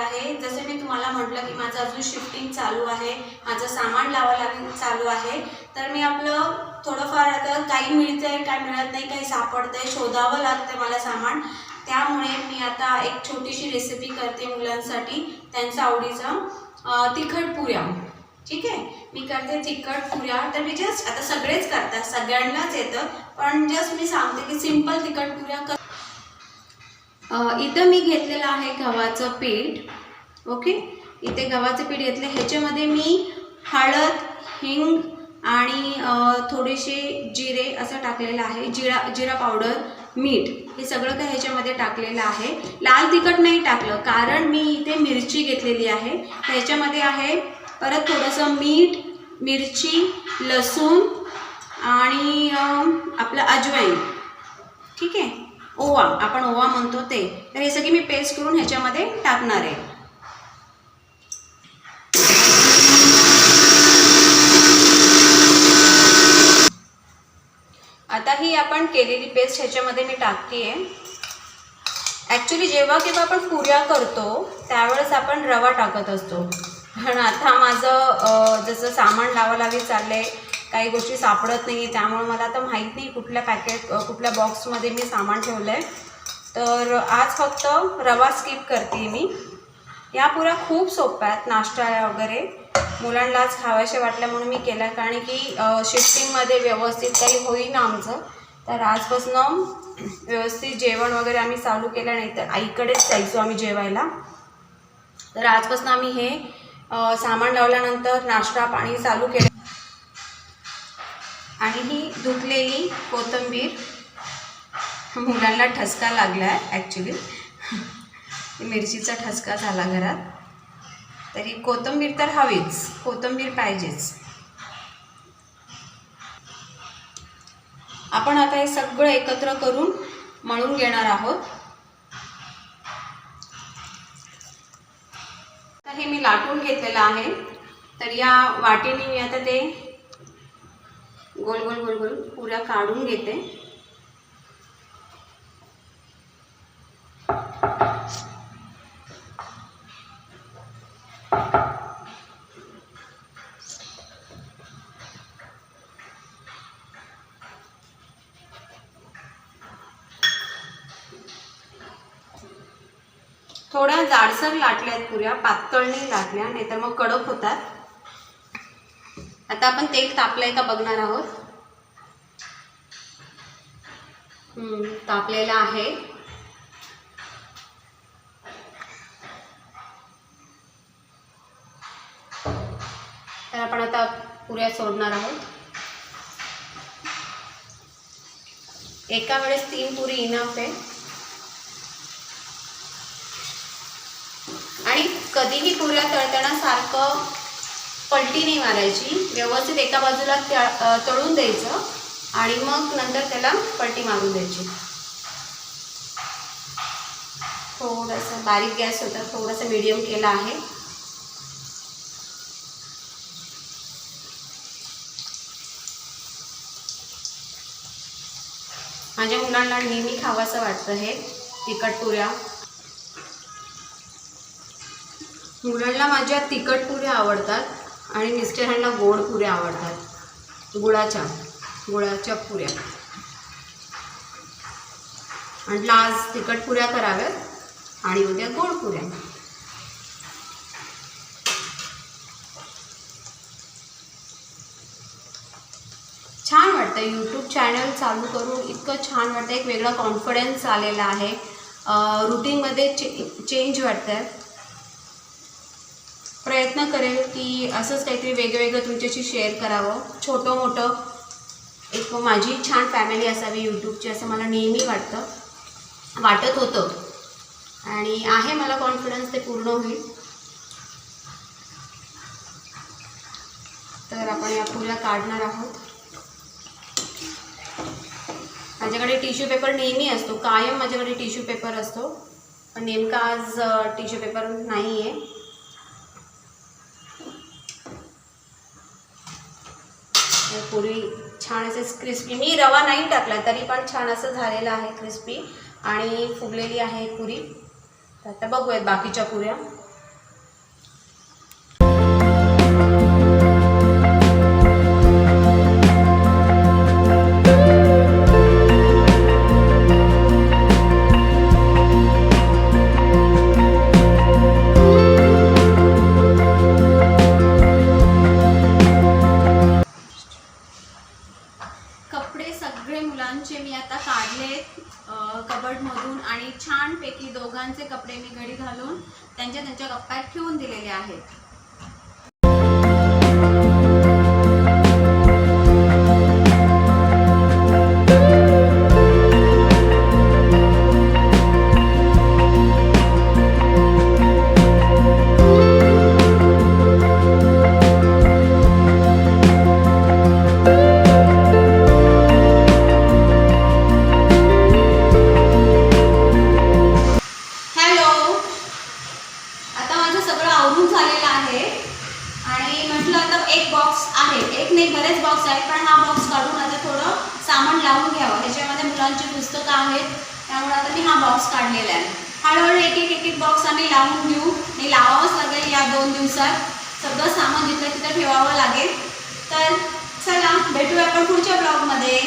आहे। जसे मी तुम्हाला म्हटलं की माझं अजून शिफ्टिंग चालू आहे, माझं सामान लावायला चालू आहे, तर मी आपलं थोडंफार आता काही मिळतंय काय मिळत नाही, काही सापडतंय, शोधावं लागतं मला सामान। त्यामुळे मी आता एक छोटीशी रेसिपी करते मुलांसाठी, त्यांच्या आवडीचं तिखट पुऱ्या। ठीक आहे, मी करते तिखट पुऱ्या। तर मी जस्ट आता सगळेच करतात, सगळ्यांनाच येतं, पण जस्ट मी सांगते की सिंपल तिखट पुऱ्या इथं मी घेतलेलं आहे गव्हाचं पीठ। ओके, इथे गव्हाचं पीठ घेतलं, ह्याच्यामध्ये मी हळद, हिंग आणि थोडेसे जिरे असं टाकलेलं आहे, जिरा पावडर, मीठ, हे सगळं काही ह्याच्यामध्ये टाकलेलं आहे। लाल तिखट नाही टाकलं कारण मी इथे मिरची घेतलेली आहे, ह्याच्यामध्ये आहे परत थोडंसं मीठ, मिरची, लसूण आणि आपलं अजवाईन। ठीक आहे, ओवा, आपण ओवा म्हणतो ते। तर हे सगळी मी पेस्ट करून ह्याच्यामध्ये टाकणार आहे। आता ही आपण केलेली पेस्ट ह्याच्यामध्ये मी टाकते। ॲक्च्युली जेव्हा केव्हा आपण पुऱ्या करतो त्यावेळेस आपण रवा टाकत असतो, पण आता माझं जसं सामान लावालावी चाललंय, काही गोष्टी सापडत नाही, त्यामुळे मला आता माहीत नाही कुठल्या बॉक्समध्ये मी सामान ठेवलं आहे, तर आज फक्त रवा स्किप करते मी। या पुऱ्या खूप सोप्या आहेत, नाश्त्याला वगैरे मुलांनाच खावायचे वाटल्या म्हणून मी केल्या, कारण की शिफ्टिंगमध्ये व्यवस्थित काही होईना आमचं, तर आजपासून व्यवस्थित जेवण वगैरे आम्ही चालू केलं, नाही तर आईकडेच जायचो आम्ही जेवायला। तर आजपासून आम्ही हे सामान लावल्यानंतर नाश्ता पाणी चालू केलं। आणि ही धुतलेली कोथिंबीर, मुलांना ठसका लागला आहे ॲक्च्युली, मिरचीचा ठसका झाला घरात, तरी कोथिंबीर तर हवीच, कोथिंबीर पाहिजेच। आपण आता हे सगळं एकत्र करून मळून घेणार आहोत। तर हे मी लाटून घेतलेलं आहे, तर या वाटीने मी आता ते गोल गोल गोल गोल पुऱ्या काढून घेते। थोड्या जाडसर लाटल्या आहेत पुऱ्या, पातळ नाही लाटल्या, नाहीतर मग कडक होतात। आता आपण तेल तापलंय का बघणार आहोत। तापलेलं आहे। तर आपण आता पुऱ्या सोडणार आहोत। एका वेळेस 3 पुरी इनफ आहे। आणि कधीही पुऱ्या तळताना सारखं पलटी नाही मारायची, व्यवस्थित एका बाजूला तळून द्यायचं आणि मग नंतर त्याला पलटी मारून द्यायची। थोडंसं बारीक गॅस होता, थोडंसं मीडियम केला आहे। माझ्या मुलांना नेहमी खावंसं वाटतं हे तिखट पुऱ्या। मुलांना माझ्या तिखट पुऱ्या आवडतात आणि मिस्टरांना गोड पुऱ्या आवडतात, गुळाच्या पुऱ्या। म्हटलं आज तिखट पुऱ्या कराव्यात आणि उद्या गोड पुऱ्या। छान वाटतं, यूट्यूब चॅनल चालू करून इतकं छान वाटतं, एक वेगळा कॉन्फिडन्स आलेला आहे, रुटीनमध्ये चेंज वाटतं। प्रयत्न करेल की असंच काहीतरी वेगवेगळं तुमच्याशी शेअर करावं, छोटं मोठं, एक माझी छान फॅमिली असावी यूट्यूबची, असं मला नेहमी वाटत होतं आणि आहे मला कॉन्फिडन्स ते पूर्ण होईल। तर आपण या पुऱ्या काढणार आहोत। माझ्याकडे टिश्यू पेपर नेहमी असतो, कायम माझ्याकडे टिश्यू पेपर असतो, पण नेमका आज टिश्यू पेपर नाही आहे। पुरी छान असे क्रिस्पी, मी रवा नाही टाकला तरी पण छान असं झालेलं आहे, क्रिस्पी आणि फुगलेली आहे पुरी। आता बघूयात बाकीच्या पुऱ्या। त्यांच्या त्यांच्या कप्प्यात ठेवून दिलेले आहेत. बरेच बॉक्स आहेत, पण हा बॉक्स काढून आता थोडं सामान लावून घ्यावं. ह्याच्यामध्ये मुलांची पुस्तकं आहेत, त्यामुळे आता मी हा बॉक्स काढलेला आहे. हळूहळू एक एक बॉक्स आम्ही लावून घेऊ आणि लावावंच लागेल. या 2 दिवसात सगळं सामान जिथलं तिथं ठेवावं लागेल. तर चला भेटूया आपण पुढच्या ब्लॉगमध्ये.